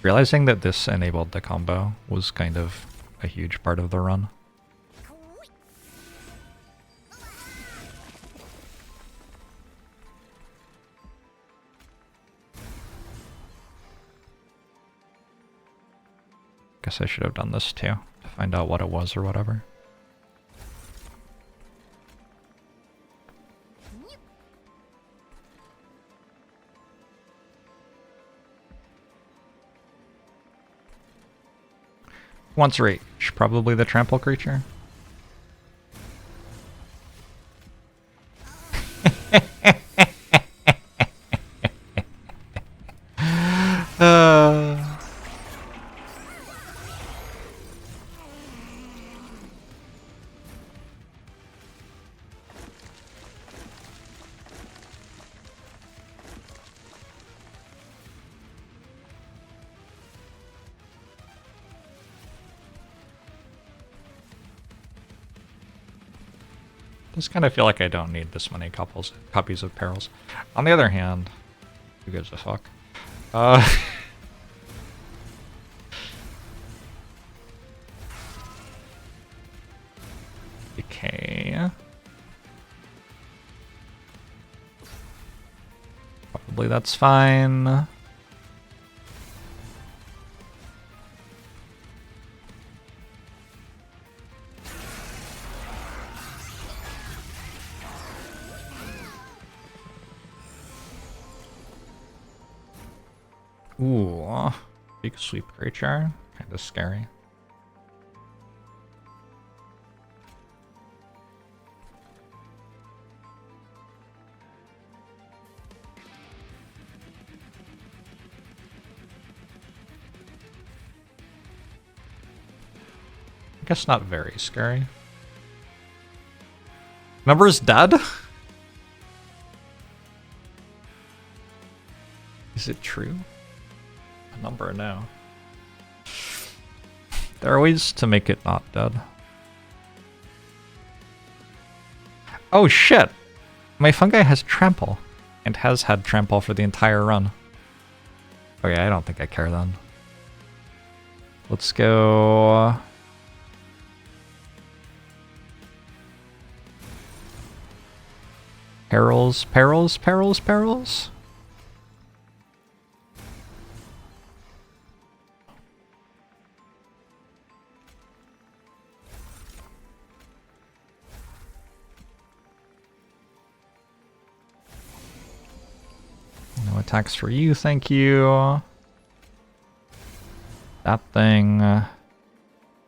Realizing that this enabled the combo was kind of a huge part of the run. Guess I should have done this too, to find out what it was or whatever. Wants rage, probably the trample creature. Just kind of feel like I don't need this many copies of Perils. On the other hand, who gives a fuck? Okay. Probably that's fine. Ooh, big sweep creature, kind of scary. I guess not very scary. Number's dead? Is it true? Number now. There are ways to make it not dead. Oh shit! My fungi has trample, and has had trample for the entire run. Okay, I don't think I care then. Let's go... Perils, Perils, Perils, Perils? No attacks for you, thank you. That thing... Oh,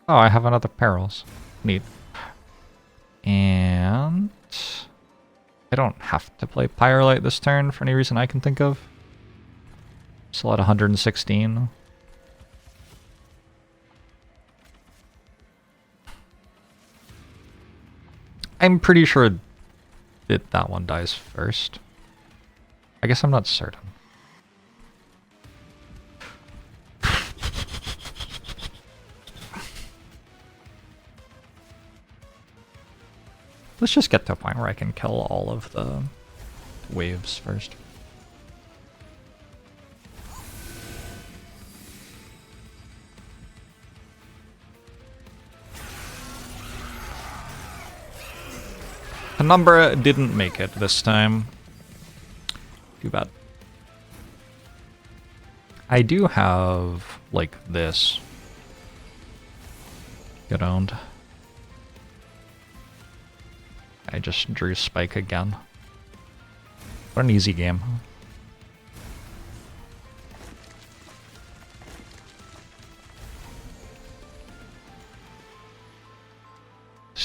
I have another Perils. Neat. And... I don't have to play Pyrolite this turn for any reason I can think of. Still at 116. I'm pretty sure that one dies first. I guess I'm not certain. Let's just get to a point where I can kill all of the waves first. Penumbra didn't make it this time. Too bad. I do have, like, this. Get owned. I just drew Spike again. What an easy game.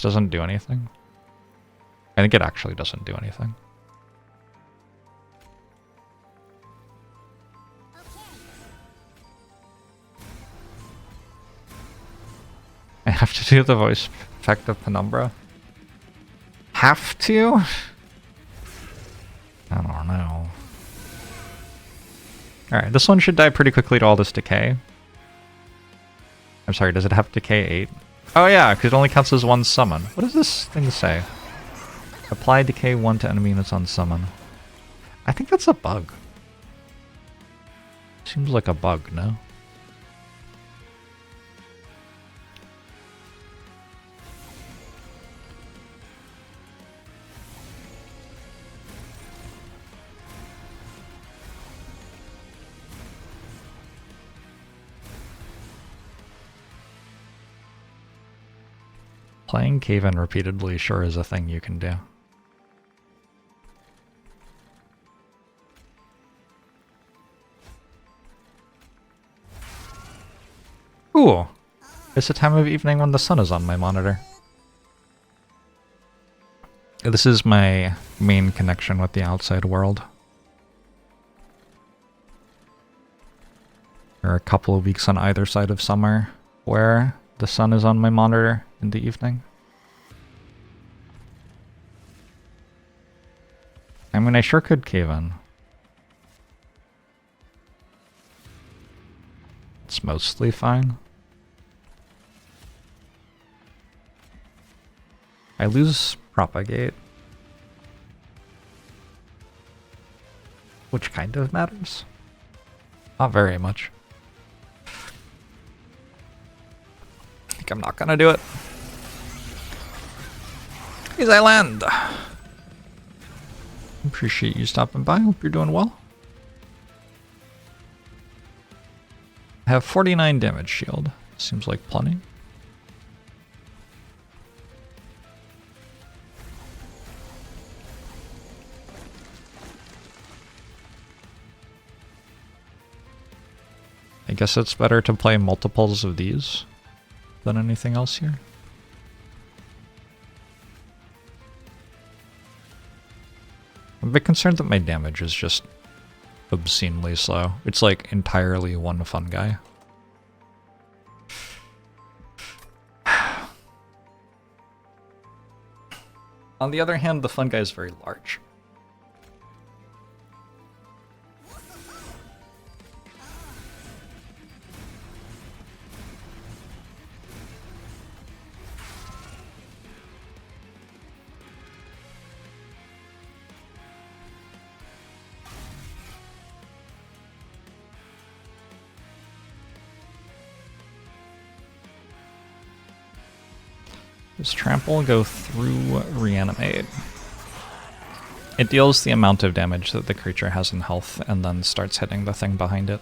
doesn't do anything. I think it actually doesn't do anything. I have to do the voice effect of Penumbra. Have to? I don't know. Alright, this one should die pretty quickly to all this decay. I'm sorry, does it have decay 8? Oh yeah, because it only counts as one summon. What does this thing say? Apply decay 1 to enemy units on summon. I think that's a bug. Seems like a bug, no? Playing Cave-In repeatedly sure is a thing you can do. Ooh! It's a time of evening when the sun is on my monitor. This is my main connection with the outside world. There are a couple of weeks on either side of summer where the sun is on my monitor in the evening. I mean, I sure could cave in. It's mostly fine. I lose propagate, which kind of matters. Not very much. I think I'm not gonna do it. Please, I land. Appreciate you stopping by. Hope you're doing well. I have 49 damage shield. Seems like plenty. I guess it's better to play multiples of these than anything else here. I'm a bit concerned that my damage is just obscenely slow. It's like entirely one fun guy. On the other hand, the fun guy is very large. Does Trample go through Reanimate? It deals the amount of damage that the creature has in health and then starts hitting the thing behind it.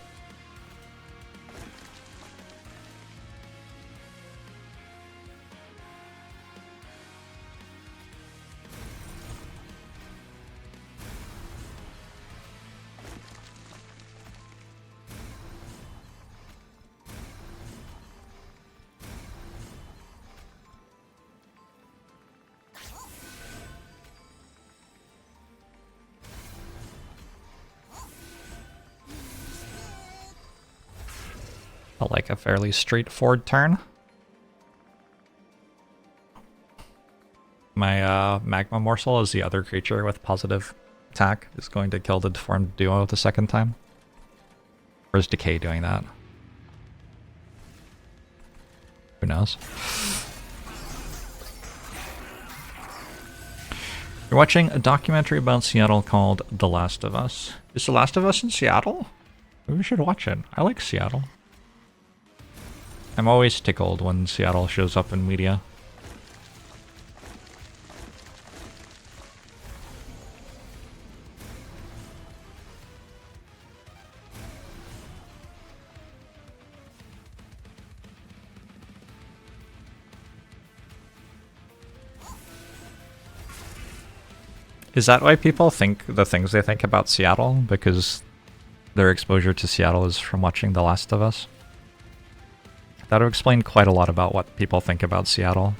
Felt like a fairly straightforward turn. My Magma Morsel is the other creature with positive attack is going to kill the deformed duo the second time. Or is Decay doing that? Who knows? You're watching a documentary about Seattle called The Last of Us. Is The Last of Us in Seattle? Maybe we should watch it. I like Seattle. I'm always tickled when Seattle shows up in media. Is that why people think the things they think about Seattle? Because their exposure to Seattle is from watching The Last of Us? That would explain quite a lot about what people think about Seattle.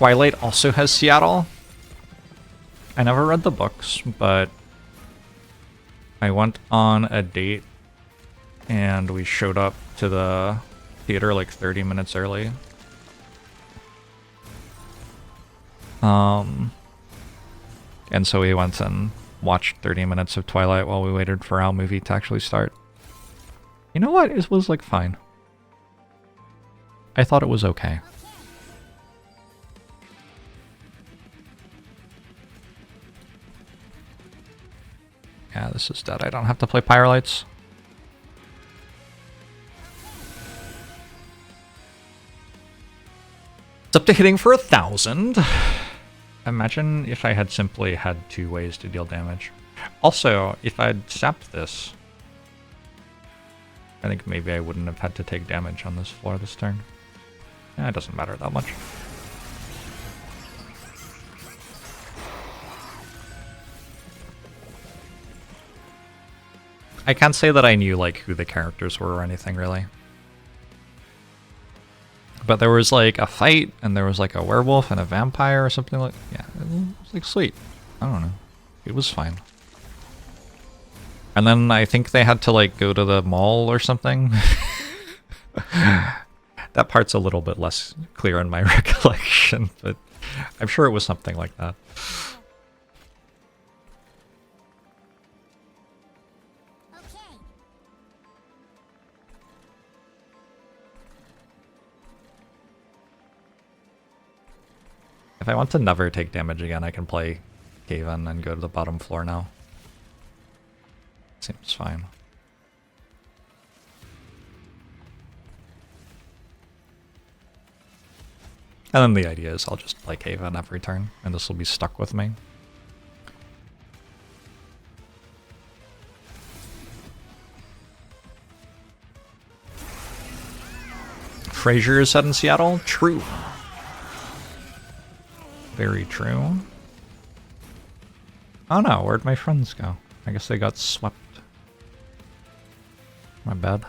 Twilight also has Seattle. I never read the books, but I went on a date and we showed up to the theater like 30 minutes early. And so we went and watched 30 minutes of Twilight while we waited for our movie to actually start. You know what? It was like fine. I thought it was okay. Yeah, this is dead. I don't have to play Pyrolites. It's up to hitting for 1,000. Imagine if I had simply had 2 ways to deal damage. Also, if I'd sapped this, I think maybe I wouldn't have had to take damage on this floor this turn. Yeah, it doesn't matter that much. I can't say that I knew like who the characters were or anything really. But there was like a fight, and there was like a werewolf and a vampire or something like... Yeah, it was like sweet. I don't know. It was fine. And then I think they had to like go to the mall or something. That part's a little bit less clear in my recollection, but I'm sure it was something like that. If I want to never take damage again, I can play Cave-In and go to the bottom floor now. Seems fine. And then the idea is I'll just play Cave-In every turn, and this will be stuck with me. Frazier is set in Seattle? True. Very true. Oh no, where'd my friends go? I guess they got swept. My bad.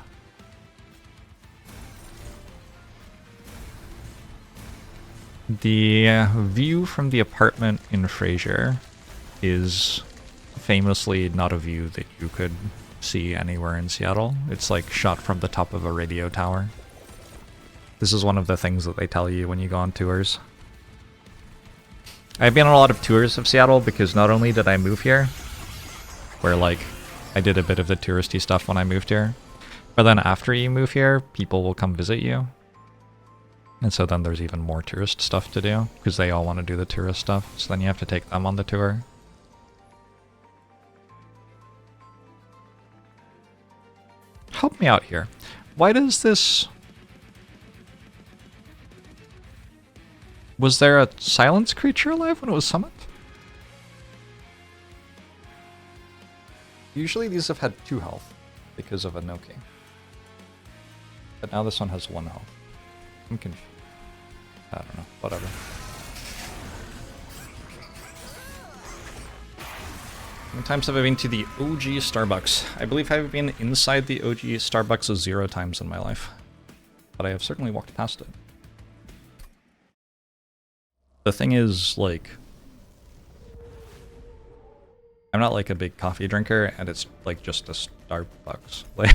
The view from the apartment in Frazier is famously not a view that you could see anywhere in Seattle. It's like shot from the top of a radio tower. This is one of the things that they tell you when you go on tours. I've been on a lot of tours of Seattle because not only did I move here, where like I did a bit of the touristy stuff when I moved here, but then after you move here, people will come visit you. And so then there's even more tourist stuff to do because they all want to do the tourist stuff. So then you have to take them on the tour. Help me out here. Why does this... Was there a silence creature alive when it was summoned? Usually these have had 2 health because of Inoki. But now this one has 1 health. I'm confused. I don't know. Whatever. How many times have I been to the OG Starbucks? I believe I've been inside the OG Starbucks 0 times in my life. But I have certainly walked past it. The thing is, like, I'm not like a big coffee drinker, and it's like just a Starbucks. Like,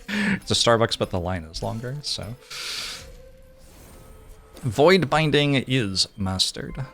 it's a Starbucks, but the line is longer, so. Void Binding is mastered.